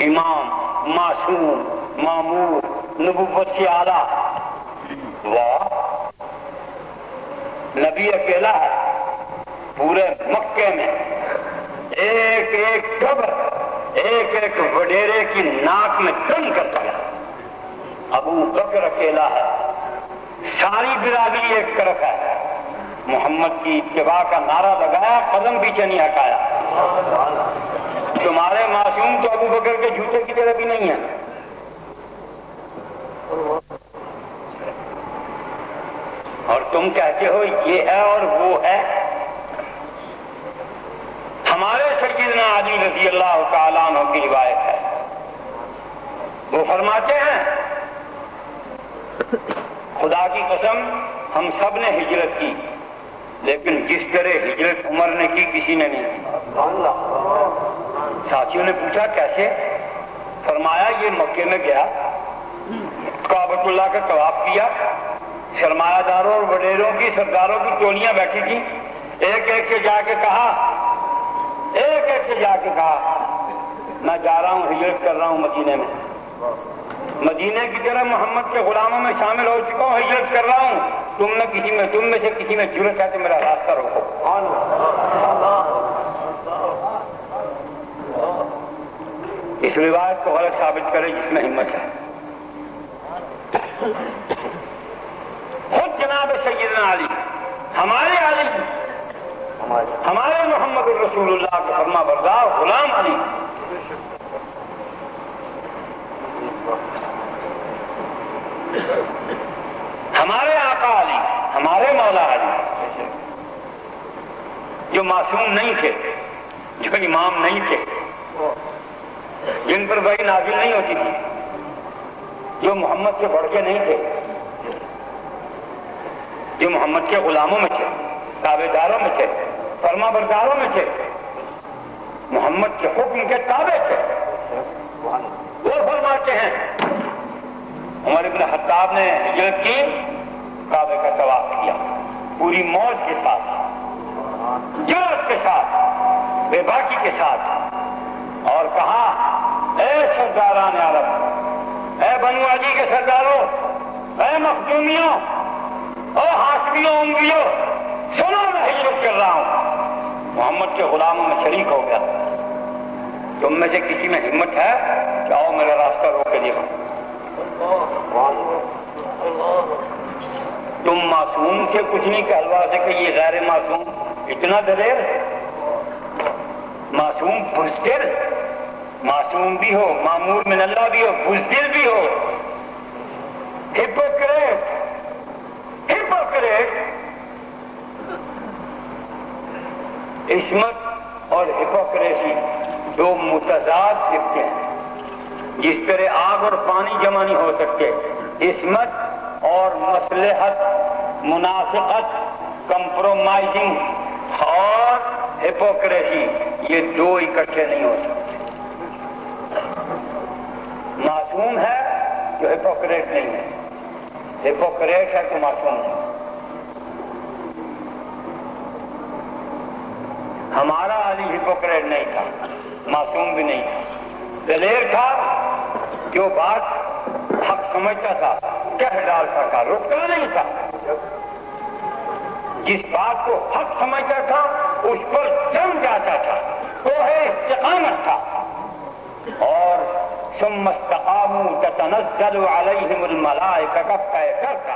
امام، معصوم، مامور، نبوت سے اعلیٰ. واہ، نبی اکیلا ہے پورے مکے میں. ایک ایک قبر ایک ایک وڈیرے کی ناک میں دم کرتا ہے. ابو بکر اکیلا ہے، ساری برادری ایک طرف ہے. محمد کی اتباع کا نعرہ لگایا، قدم پیچھے نہیں ہٹایا. تمہارے معصوم تو ابو بکر کے جوتے کی طرح بھی نہیں ہے. اور تم کہتے ہو یہ ہے اور وہ ہے. ہمارے سیدنا علی رضی اللہ تعالیٰ عنہ کی روایت ہے، وہ فرماتے ہیں خدا کی قسم ہم سب نے ہجرت کی، لیکن جس طرح ہجرت عمر نے کی کسی نے نہیں کی. ساتھیوں نے پوچھا کیسے؟ فرمایا یہ مکے میں گیا، کعبۃ اللہ کا طواف کیا، سرمایہ داروں اور وڈیروں کی سرداروں کی ٹولیاں بیٹھی تھیں. ایک ایک سے جا کے کہا میں جا رہا ہوں، ہجرت کر رہا ہوں مدینے میں. مدینے کی طرح محمد کے غلاموں میں شامل ہو چکا ہوں، ہجرت کر رہا ہوں. تم میں سے کسی میں جرأت ہے تو میرا راستہ روکو. اس روایت کو غلط ثابت کرے جس میں ہمت ہے. خود جناب سیدنا علی، ہمارے علی، ہمارے محمد الرسول اللہ کے فرما بردار غلام علی، ہمارے آقا علی، ہمارے مولا علی، جو معصوم نہیں تھے، جو امام نہیں تھے، جن پر وحی نازل نہیں ہوتی تھی، جو محمد سے بڑھ کے نہیں تھے، جو محمد کے غلاموں میں تھے، تابع داروں میں تھے، فرما برداروں میں تھے، محمد کے حکم کے تابع تھے. وہ فرماتے ہیں عمر ابن خطاب نے ہجرت کی، کعبے کا طواف کیا پوری موج کے ساتھ، جرأت کے ساتھ، بے باکی کے ساتھ، اور کہا اے سرداران عرب، اے بنو علی کے سرداروں، اے مخدومیوں، اے ہاشمیوں، امویوں، سنو میں ہجرت کر رہا ہوں. محمد کے غلاموں میں شریک ہو گیا. تم میں سے کسی میں ہمت ہے کہ آؤ میرا راستہ روک کے دیکھو. تم معصوم سے کچھ نہیں کہلوا سکے، یہ غیر معصوم اتنا دلیر. معصوم بزدل، معصوم بھی ہو، معمور من اللہ بھی ہو، بزدل بھی ہو، ہپوکریٹ. عصمت اور ہپوکریسی دو متضاد صفتیں ہیں. جس طرح آگ اور پانی جمع نہیں ہو سکتے، عصمت اور مصلحت، منافقت، کمپرومائزنگ اور ہپوکریسی، یہ دو اکٹھے نہیں ہو سکتے. معصوم ہے جو ہپوکریٹ نہیں ہے، ہپوکریٹ ہے تو معصوم ہے. ہمارا علی ہپوکریٹ نہیں تھا، معصوم بھی نہیں تھا، دلیر تھا، جو بات حق سمجھتا تھا کہہ ڈالتا تھا، رکتا نہیں تھا. جس بات کو حق سمجھتا تھا اس پر جم جاتا تھا، وہ ہے استقامت تھا. اور ثم استقاموا تتنزل علیہم الملائکہ کا کہہ کرتا